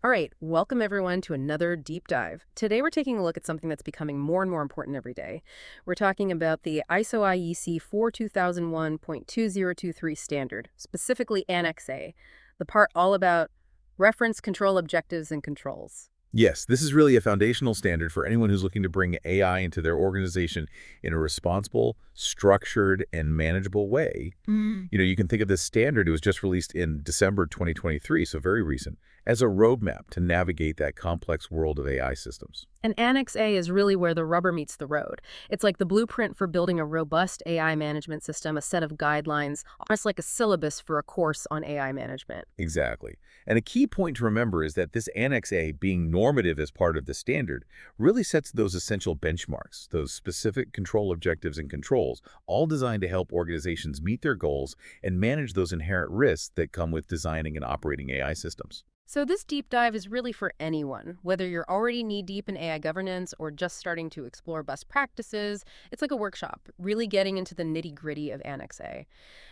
All right, welcome everyone to another deep dive. Today we're taking a look at something that's becoming more and more important every day. We're talking about the ISO IEC 42001.2023 standard, specifically Annex A, the part all about reference control objectives and controls. Yes, this is really a foundational standard for anyone who's looking to bring AI into their organization in a responsible, structured, and manageable way. You can think of this standard, it was just released in December 2023, so very recent, as a roadmap to navigate that complex world of AI systems. And Annex A is really where the rubber meets the road. It's like the blueprint for building a robust AI management system, a set of guidelines, almost like a syllabus for a course on AI management. Exactly. And a key point to remember is that this Annex A, being normative as part of the standard, really sets those essential benchmarks, those specific control objectives and controls, all designed to help organizations meet their goals and manage those inherent risks that come with designing and operating AI systems. So this deep dive is really for anyone, whether you're already knee-deep in AI governance or just starting to explore best practices. It's like a workshop, really getting into the nitty-gritty of Annex A.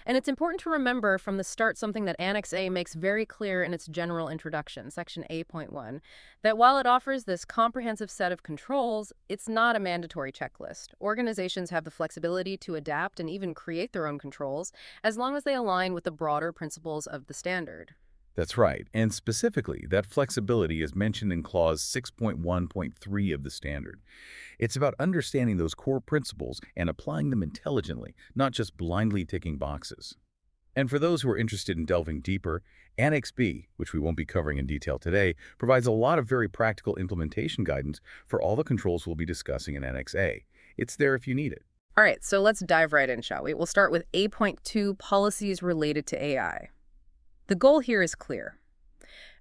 And it's important to remember from the start something that Annex A makes very clear in its general introduction, Section A.1, that while it offers this comprehensive set of controls, it's not a mandatory checklist. Organizations have the flexibility to adapt and even create their own controls, as long as they align with the broader principles of the standard. That's right, and specifically, that flexibility is mentioned in Clause 6.1.3 of the standard. It's about understanding those core principles and applying them intelligently, not just blindly ticking boxes. And for those who are interested in delving deeper, Annex B, which we won't be covering in detail today, provides a lot of very practical implementation guidance for all the controls we'll be discussing in Annex A. It's there if you need it. All right, so let's dive right in, shall we? We'll start with A.2, policies related to AI. The goal here is clear.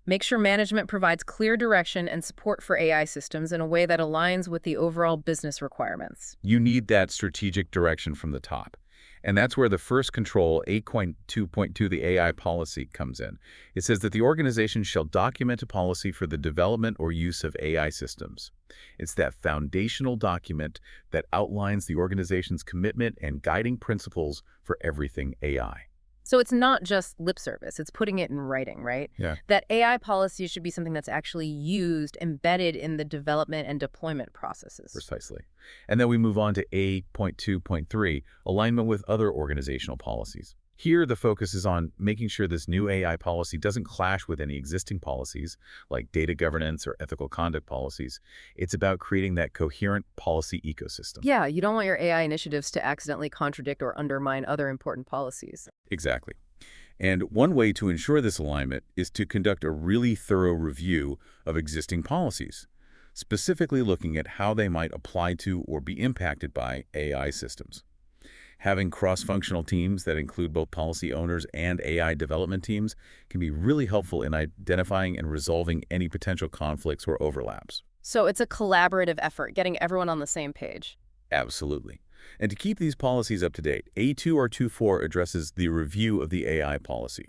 Make sure management provides clear direction and support for AI systems in a way that aligns with the overall business requirements. You need that strategic direction from the top. And that's where the first control, 8.2.2, the AI policy, comes in. It says that the organization shall document a policy for the development or use of AI systems. It's that foundational document that outlines the organization's commitment and guiding principles for everything AI. So it's not just lip service, it's putting it in writing, right? Yeah. That AI policy should be something that's actually used, embedded in the development and deployment processes. Precisely. And then we move on to A.2.3, alignment with other organizational policies. Here, the focus is on making sure this new AI policy doesn't clash with any existing policies, like data governance or ethical conduct policies. It's about creating that coherent policy ecosystem. Yeah, you don't want your AI initiatives to accidentally contradict or undermine other important policies. Exactly. And one way to ensure this alignment is to conduct a really thorough review of existing policies, specifically looking at how they might apply to or be impacted by AI systems. Having cross-functional teams that include both policy owners and AI development teams can be really helpful in identifying and resolving any potential conflicts or overlaps. So it's a collaborative effort, getting everyone on the same page. Absolutely. And to keep these policies up to date, A2 or 2.4 addresses the review of the AI policy.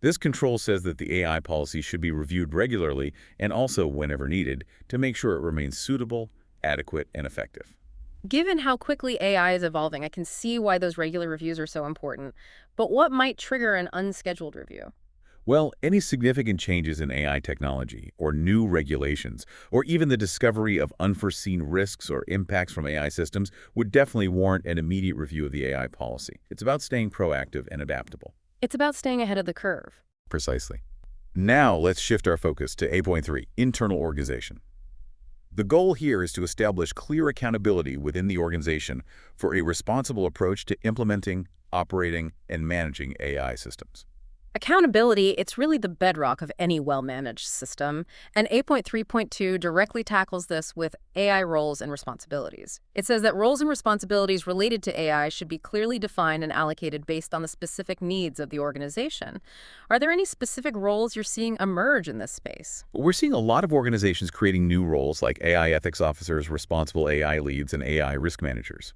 This control says that the AI policy should be reviewed regularly and also whenever needed to make sure it remains suitable, adequate, and effective. Given how quickly AI is evolving, I can see why those regular reviews are so important. But what might trigger an unscheduled review? Well, any significant changes in AI technology, or new regulations, or even the discovery of unforeseen risks or impacts from AI systems would definitely warrant an immediate review of the AI policy. It's about staying proactive and adaptable. It's about staying ahead of the curve. Precisely. Now let's shift our focus to A.3, internal organization. The goal here is to establish clear accountability within the organization for a responsible approach to implementing, operating, and managing AI systems. Accountability, it's really the bedrock of any well-managed system, and 8.3.2 directly tackles this with AI roles and responsibilities. It says that roles and responsibilities related to AI should be clearly defined and allocated based on the specific needs of the organization. Are there any specific roles you're seeing emerge in this space? We're seeing a lot of organizations creating new roles like AI ethics officers, responsible AI leads, and AI risk managers.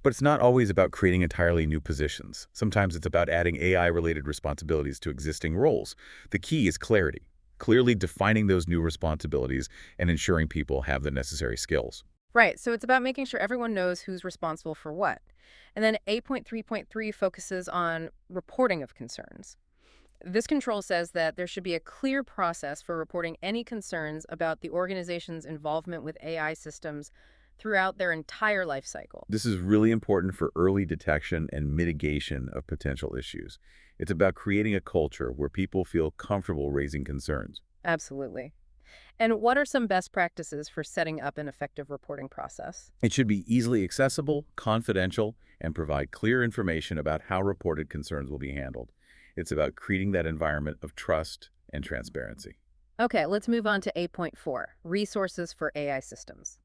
But it's not always about creating entirely new positions. Sometimes it's about adding AI-related responsibilities to existing roles. The key is clarity, clearly defining those new responsibilities and ensuring people have the necessary skills. Right, so it's about making sure everyone knows who's responsible for what. And then 8.3.3 focuses on reporting of concerns. This control says that there should be a clear process for reporting any concerns about the organization's involvement with AI systems throughout their entire life cycle. This is really important for early detection and mitigation of potential issues. It's about creating a culture where people feel comfortable raising concerns. Absolutely. And what are some best practices for setting up an effective reporting process? It should be easily accessible, confidential, and provide clear information about how reported concerns will be handled. It's about creating that environment of trust and transparency. Okay, let's move on to 8.4, resources for AI systems.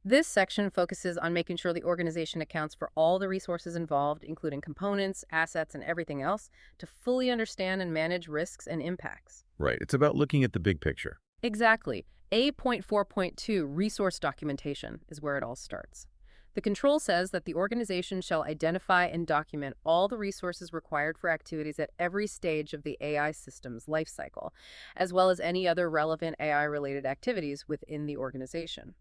This section focuses on making sure the organization accounts for all the resources involved, including components, assets, and everything else, to fully understand and manage risks and impacts. Right. It's about looking at the big picture. Exactly. 8.4.2, resource documentation, is where it all starts. The control says that the organization shall identify and document all the resources required for activities at every stage of the AI system's lifecycle, as well as any other relevant AI-related activities within the organization.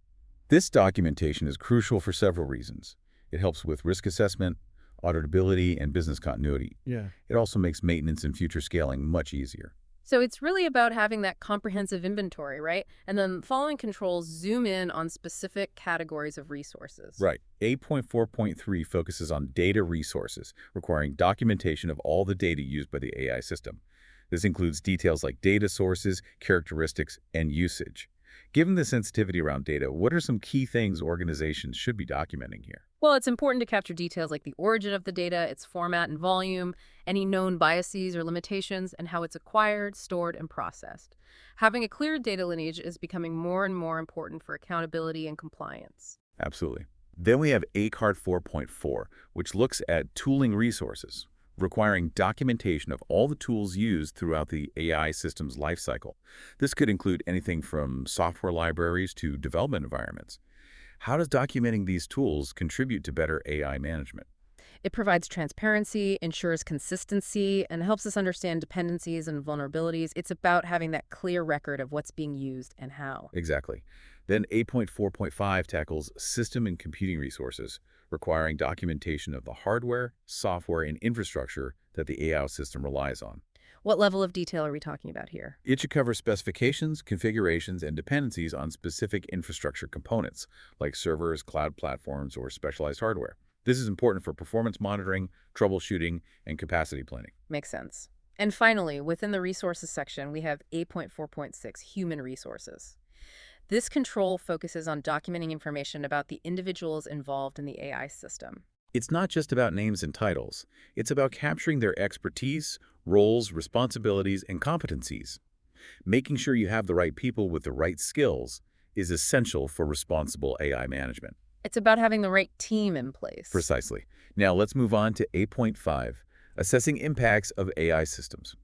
This documentation is crucial for several reasons. It helps with risk assessment, auditability, and business continuity. Yeah. It also makes maintenance and future scaling much easier. So it's really about having that comprehensive inventory, right? And then following controls zoom in on specific categories of resources. Right. 8.4.3 focuses on data resources, requiring documentation of all the data used by the AI system. This includes details like data sources, characteristics, and usage. Given the sensitivity around data, what are some key things organizations should be documenting here? Well, it's important to capture details like the origin of the data, its format and volume, any known biases or limitations, and how it's acquired, stored, and processed. Having a clear data lineage is becoming more and more important for accountability and compliance. Absolutely. Then we have ACARD 4.4, which looks at tooling resources, requiring documentation of all the tools used throughout the AI system's lifecycle. This could include anything from software libraries to development environments. How does documenting these tools contribute to better AI management? It provides transparency, ensures consistency, and helps us understand dependencies and vulnerabilities. It's about having that clear record of what's being used and how. Exactly. Then 8.4.5 tackles system and computing resources, requiring documentation of the hardware, software, and infrastructure that the AI system relies on. What level of detail are we talking about here? It should cover specifications, configurations, and dependencies on specific infrastructure components, like servers, cloud platforms, or specialized hardware. This is important for performance monitoring, troubleshooting, and capacity planning. Makes sense. And finally, within the resources section, we have 8.4.6, human resources. This control focuses on documenting information about the individuals involved in the AI system. It's not just about names and titles. It's about capturing their expertise, roles, responsibilities, and competencies. Making sure you have the right people with the right skills is essential for responsible AI management. It's about having the right team in place. Precisely. Now let's move on to 8.5, assessing impacts of AI systems.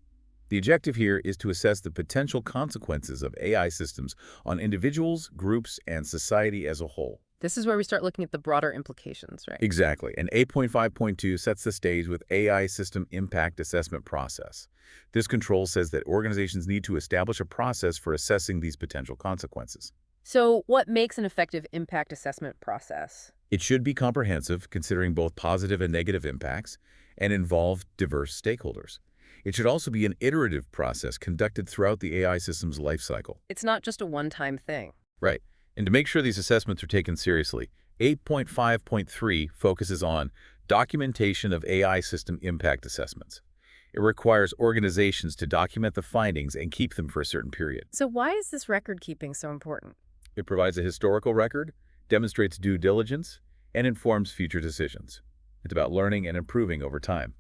The objective here is to assess the potential consequences of AI systems on individuals, groups, and society as a whole. This is where we start looking at the broader implications, right? Exactly. And 8.5.2 sets the stage with AI system impact assessment process. This control says that organizations need to establish a process for assessing these potential consequences. So what makes an effective impact assessment process? It should be comprehensive, considering both positive and negative impacts, and involve diverse stakeholders. It should also be an iterative process conducted throughout the AI system's life cycle. It's not just a one-time thing. Right. And to make sure these assessments are taken seriously, 8.5.3 focuses on documentation of AI system impact assessments. It requires organizations to document the findings and keep them for a certain period. So why is this record keeping so important? It provides a historical record, demonstrates due diligence, and informs future decisions. It's about learning and improving over time.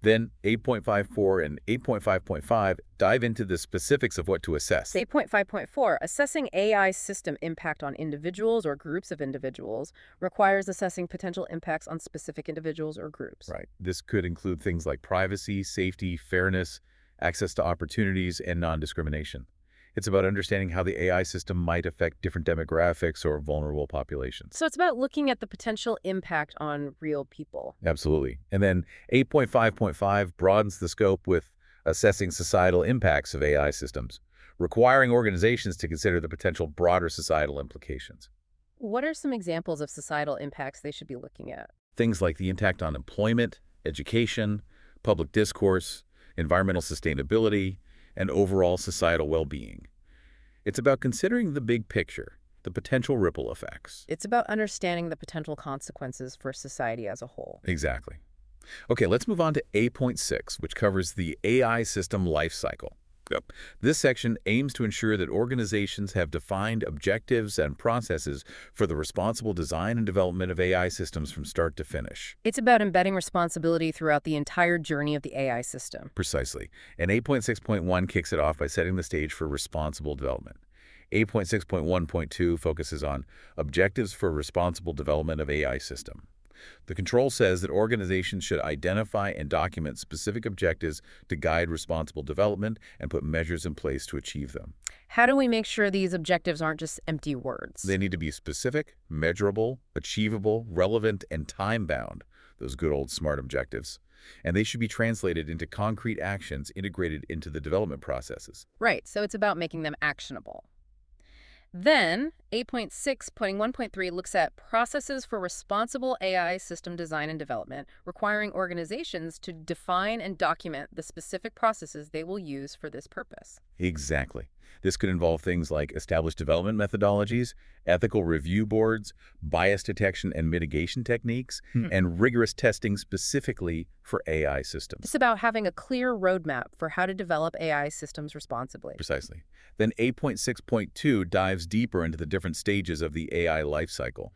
Then 8.54 and 8.5.5 dive into the specifics of what to assess. 8.5.4, assessing AI system impact on individuals or groups of individuals requires assessing potential impacts on specific individuals or groups. Right. This could include things like privacy, safety, fairness, access to opportunities, and non-discrimination. It's about understanding how the AI system might affect different demographics or vulnerable populations. So it's about looking at the potential impact on real people. Absolutely. And then 8.5.5 broadens the scope with assessing societal impacts of AI systems, requiring organizations to consider the potential broader societal implications. What are some examples of societal impacts they should be looking at? Things like the impact on employment, education, public discourse, environmental sustainability, and overall societal well-being. It's about considering the big picture, the potential ripple effects. It's about understanding the potential consequences for society as a whole. Exactly. Okay, let's move on to A.6, which covers the AI system lifecycle. Yep. This section aims to ensure that organizations have defined objectives and processes for the responsible design and development of AI systems from start to finish. It's about embedding responsibility throughout the entire journey of the AI system. Precisely. And 8.6.1 kicks it off by setting the stage for responsible development. 8.6.1.2 focuses on objectives for responsible development of AI system. The control says that organizations should identify and document specific objectives to guide responsible development and put measures in place to achieve them. How do we make sure these objectives aren't just empty words? They need to be specific, measurable, achievable, relevant, and time-bound, those good old SMART objectives. And they should be translated into concrete actions integrated into the development processes. Right, so it's about making them actionable. Then, 8.6.1.3 looks at processes for responsible AI system design and development, requiring organizations to define and document the specific processes they will use for this purpose. Exactly. This could involve things like established development methodologies, ethical review boards, bias detection and mitigation techniques, and rigorous testing specifically for AI systems. It's about having a clear roadmap for how to develop AI systems responsibly. Precisely. Then 8.6.2 dives deeper into the different stages of the AI lifecycle.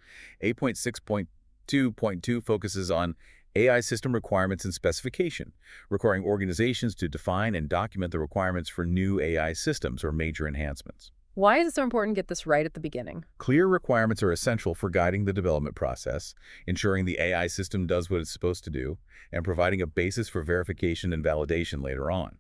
8.6.2.2 focuses on AI system requirements and specification, requiring organizations to define and document the requirements for new AI systems or major enhancements. Why is it so important to get this right at the beginning? Clear requirements are essential for guiding the development process, ensuring the AI system does what it's supposed to do, and providing a basis for verification and validation later on.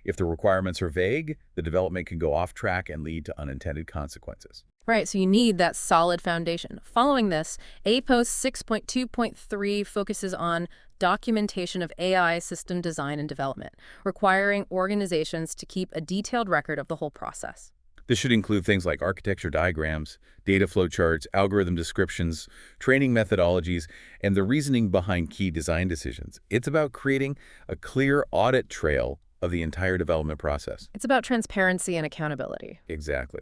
If the requirements are vague, the development can go off track and lead to unintended consequences. Right, so you need that solid foundation. Following this, APOS 6.2.3 focuses on documentation of AI system design and development, requiring organizations to keep a detailed record of the whole process. This should include things like architecture diagrams, data flow charts, algorithm descriptions, training methodologies, and the reasoning behind key design decisions. It's about creating a clear audit trail of the entire development process. It's about transparency and accountability. Exactly.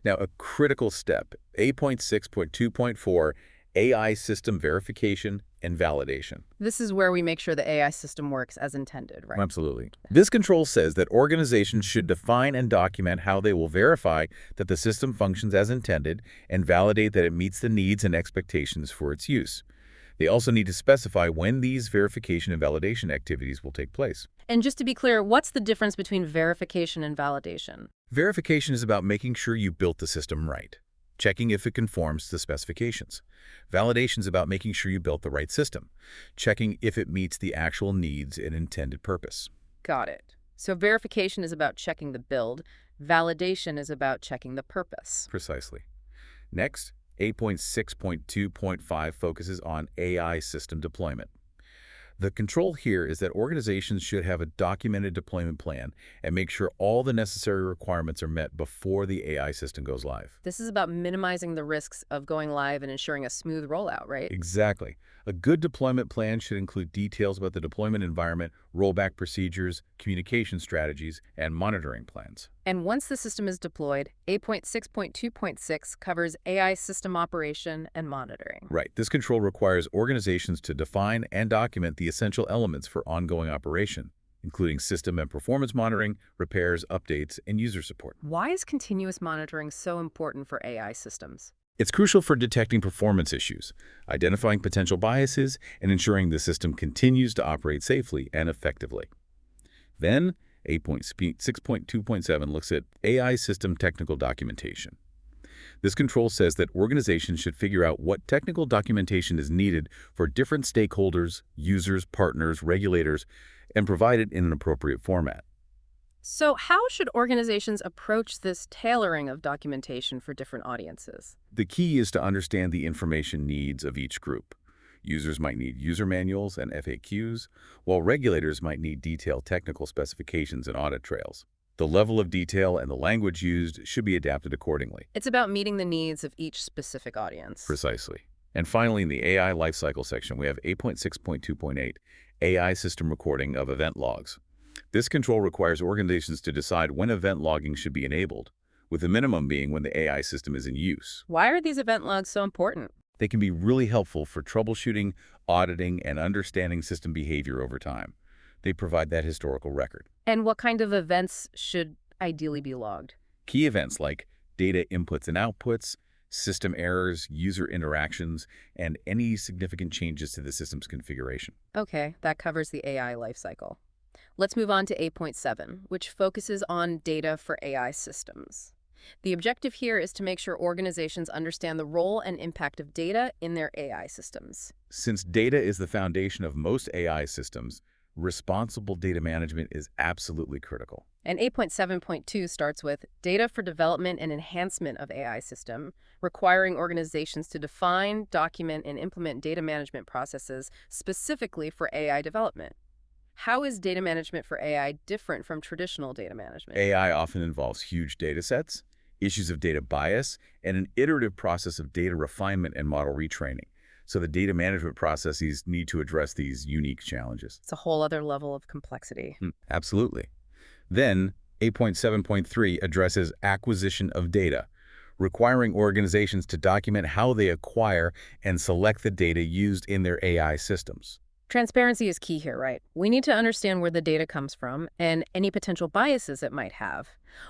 Now, a critical step, 8.6.2.4, AI system verification and validation. This is where we make sure the AI system works as intended, right? Absolutely. This control says that organizations should define and document how they will verify that the system functions as intended and validate that it meets the needs and expectations for its use. They also need to specify when these verification and validation activities will take place. And just to be clear, what's the difference between verification and validation? Verification is about making sure you built the system right, checking if it conforms to the specifications. Validation is about making sure you built the right system, checking if it meets the actual needs and intended purpose. Got it. So verification is about checking the build. Validation is about checking the purpose. Precisely. Next, 8.6.2.5 focuses on AI system deployment. The control here is that organizations should have a documented deployment plan and make sure all the necessary requirements are met before the AI system goes live. This is about minimizing the risks of going live and ensuring a smooth rollout, right? Exactly. A good deployment plan should include details about the deployment environment, rollback procedures, communication strategies, and monitoring plans. And once the system is deployed, 8.6.2.6 covers AI system operation and monitoring. Right. This control requires organizations to define and document the essential elements for ongoing operation, including system and performance monitoring, repairs, updates, and user support. Why is continuous monitoring so important for AI systems? It's crucial for detecting performance issues, identifying potential biases, and ensuring the system continues to operate safely and effectively. Then, 8.6.2.7 looks at AI system technical documentation. This control says that organizations should figure out what technical documentation is needed for different stakeholders, users, partners, regulators, and provide it in an appropriate format. So how should organizations approach this tailoring of documentation for different audiences? The key is to understand the information needs of each group. Users might need user manuals and FAQs, while regulators might need detailed technical specifications and audit trails. The level of detail and the language used should be adapted accordingly. It's about meeting the needs of each specific audience. Precisely. And finally, in the AI lifecycle section, we have 8.6.2.8, AI system recording of event logs. This control requires organizations to decide when event logging should be enabled, with the minimum being when the AI system is in use. Why are these event logs so important? They can be really helpful for troubleshooting, auditing, and understanding system behavior over time. They provide that historical record. And what kind of events should ideally be logged? Key events like data inputs and outputs, system errors, user interactions, and any significant changes to the system's configuration. Okay, that covers the AI lifecycle. Let's move on to 8.7, which focuses on data for AI systems. The objective here is to make sure organizations understand the role and impact of data in their AI systems. Since data is the foundation of most AI systems, responsible data management is absolutely critical. And 8.7.2 starts with data for development and enhancement of AI system, requiring organizations to define, document, and implement data management processes specifically for AI development. How is data management for AI different from traditional data management? AI often involves huge data sets, issues of data bias, and an iterative process of data refinement and model retraining. So the data management processes need to address these unique challenges. It's a whole other level of complexity. Absolutely. Then, 8.7.3 addresses acquisition of data, requiring organizations to document how they acquire and select the data used in their AI systems. Transparency is key here, right? We need to understand where the data comes from and any potential biases it might have.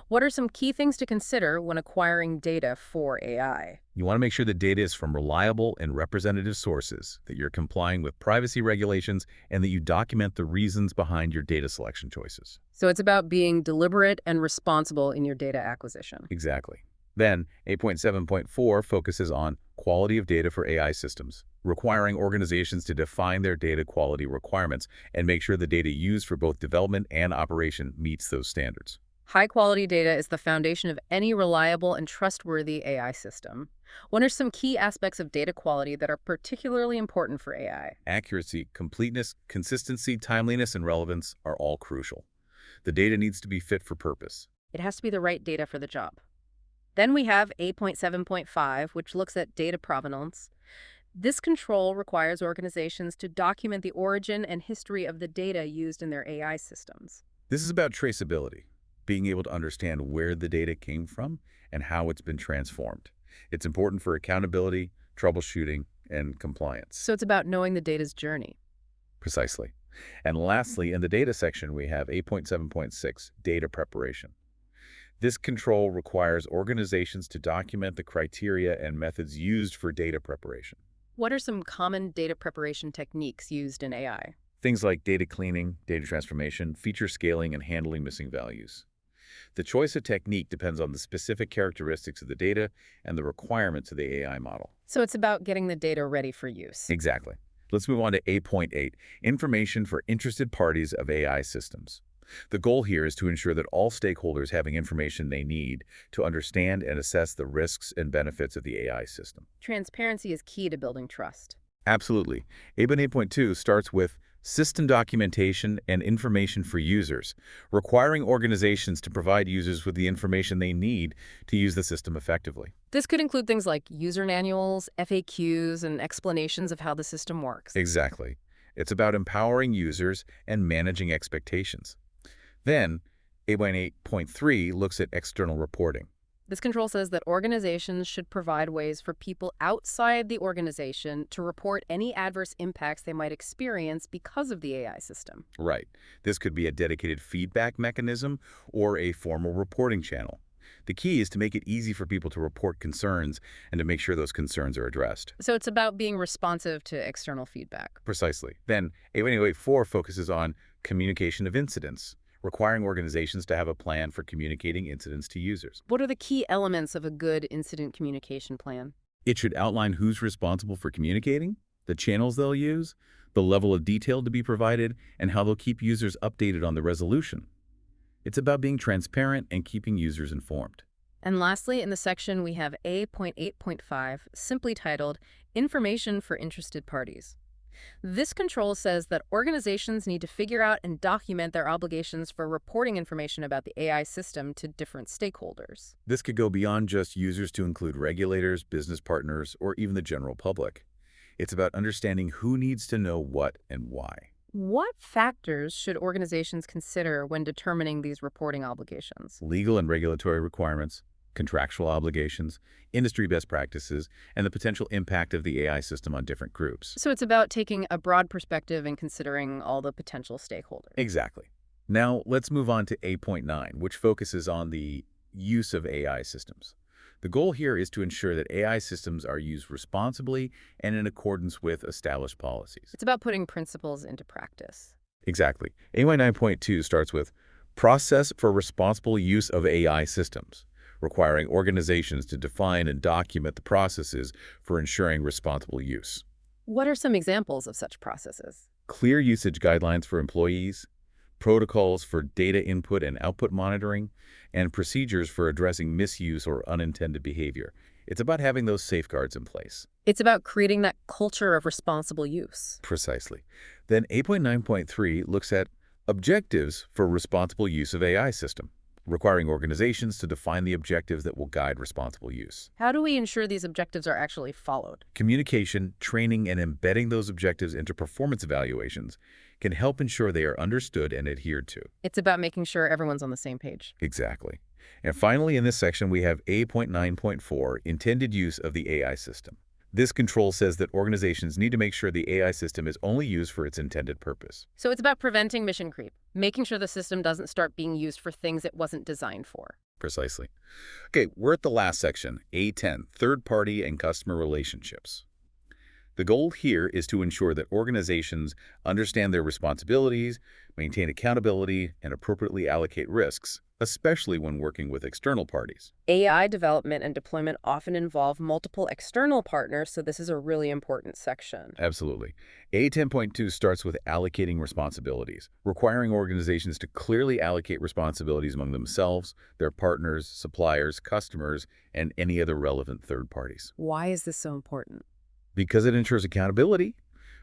What are some key things to consider when acquiring data for AI? You want to make sure the data is from reliable and representative sources, that you're complying with privacy regulations, and that you document the reasons behind your data selection choices. So it's about being deliberate and responsible in your data acquisition. Exactly. Then, 8.7.4 focuses on quality of data for AI systems, requiring organizations to define their data quality requirements and make sure the data used for both development and operation meets those standards. High-quality data is the foundation of any reliable and trustworthy AI system. What are some key aspects of data quality that are particularly important for AI? Accuracy, completeness, consistency, timeliness, and relevance are all crucial. The data needs to be fit for purpose. It has to be the right data for the job. Then we have 8.7.5, which looks at data provenance. This control requires organizations to document the origin and history of the data used in their AI systems. This is about traceability, being able to understand where the data came from and how it's been transformed. It's important for accountability, troubleshooting, and compliance. So it's about knowing the data's journey. Precisely. And lastly, in the data section, we have 8.7.6, data preparation. This control requires organizations to document the criteria and methods used for data preparation. What are some common data preparation techniques used in AI? Things like data cleaning, data transformation, feature scaling, and handling missing values. The choice of technique depends on the specific characteristics of the data and the requirements of the AI model. So it's about getting the data ready for use. Exactly. Let's move on to 8.8, information for interested parties of AI systems. The goal here is to ensure that all stakeholders having information they need to understand and assess the risks and benefits of the AI system. Transparency is key to building trust. Absolutely. 8.8.2 starts with system documentation and information for users, requiring organizations to provide users with the information they need to use the system effectively. This could include things like user manuals, FAQs, and explanations of how the system works. Exactly. It's about empowering users and managing expectations. Then, 8.8.3 looks at external reporting. This control says that organizations should provide ways for people outside the organization to report any adverse impacts they might experience because of the AI system. Right. This could be a dedicated feedback mechanism or a formal reporting channel. The key is to make it easy for people to report concerns and to make sure those concerns are addressed. So it's about being responsive to external feedback. Precisely. Then, 8.8.4 focuses on communication of incidents, requiring organizations to have a plan for communicating incidents to users. What are the key elements of a good incident communication plan? It should outline who's responsible for communicating, the channels they'll use, the level of detail to be provided, and how they'll keep users updated on the resolution. It's about being transparent and keeping users informed. And lastly, in the section, we have A.8.5, simply titled Information for Interested Parties. This control says that organizations need to figure out and document their obligations for reporting information about the AI system to different stakeholders. This could go beyond just users to include regulators, business partners, or even the general public. It's about understanding who needs to know what and why. What factors should organizations consider when determining these reporting obligations? Legal and regulatory requirements, contractual obligations, industry best practices, and the potential impact of the AI system on different groups. So it's about taking a broad perspective and considering all the potential stakeholders. Exactly. Now, let's move on to 8.9, which focuses on the use of AI systems. The goal here is to ensure that AI systems are used responsibly and in accordance with established policies. It's about putting principles into practice. Exactly. AY 9.2 starts with process for responsible use of AI systems, requiring organizations to define and document the processes for ensuring responsible use. What are some examples of such processes? Clear usage guidelines for employees, protocols for data input and output monitoring, and procedures for addressing misuse or unintended behavior. It's about having those safeguards in place. It's about creating that culture of responsible use. Precisely. Then 8.9.3 looks at objectives for responsible use of AI system, requiring organizations to define the objectives that will guide responsible use. How do we ensure these objectives are actually followed? Communication, training, and embedding those objectives into performance evaluations can help ensure they are understood and adhered to. It's about making sure everyone's on the same page. Exactly. And finally, in this section, we have 8.9.4, intended use of the AI system. This control says that organizations need to make sure the AI system is only used for its intended purpose. So it's about preventing mission creep, making sure the system doesn't start being used for things it wasn't designed for. Precisely. Okay, we're at the last section, A10, third-party and customer relationships. The goal here is to ensure that organizations understand their responsibilities, maintain accountability, and appropriately allocate risks, especially when working with external parties. AI development and deployment often involve multiple external partners, so this is a really important section. Absolutely. A10.2 starts with allocating responsibilities, requiring organizations to clearly allocate responsibilities among themselves, their partners, suppliers, customers, and any other relevant third parties. Why is this so important? Because it ensures accountability,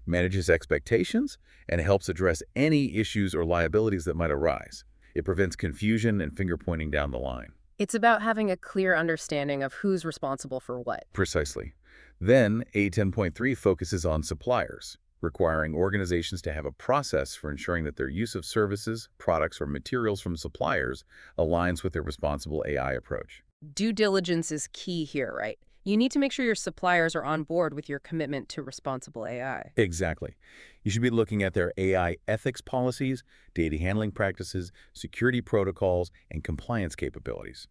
manages expectations, and helps address any issues or liabilities that might arise. It prevents confusion and finger-pointing down the line. It's about having a clear understanding of who's responsible for what. Precisely. Then, A10.3 focuses on suppliers, requiring organizations to have a process for ensuring that their use of services, products, or materials from suppliers aligns with their responsible AI approach. Due diligence is key here, right? You need to make sure your suppliers are on board with your commitment to responsible AI. Exactly. You should be looking at their AI ethics policies, data handling practices, security protocols, and compliance capabilities.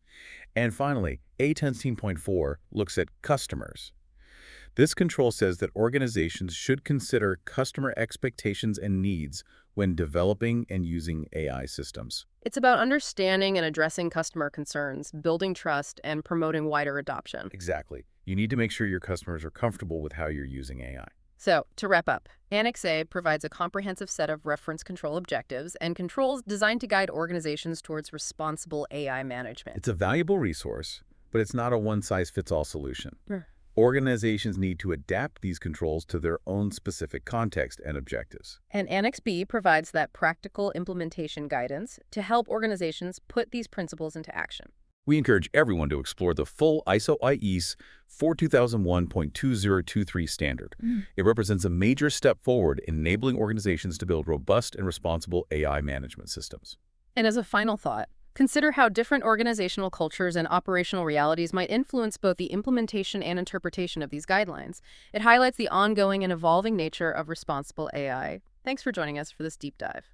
And finally, A10.4 looks at customers. This control says that organizations should consider customer expectations and needs when developing and using AI systems. It's about understanding and addressing customer concerns, building trust, and promoting wider adoption. Exactly. You need to make sure your customers are comfortable with how you're using AI. So, to wrap up, Annex A provides a comprehensive set of reference control objectives and controls designed to guide organizations towards responsible AI management. It's a valuable resource, but it's not a one-size-fits-all solution. Sure. Organizations need to adapt these controls to their own specific context and objectives. And Annex B provides that practical implementation guidance to help organizations put these principles into action. We encourage everyone to explore the full ISO IEC 42001.2023 standard. It represents a major step forward in enabling organizations to build robust and responsible AI management systems. And as a final thought, consider how different organizational cultures and operational realities might influence both the implementation and interpretation of these guidelines. It highlights the ongoing and evolving nature of responsible AI. Thanks for joining us for this deep dive.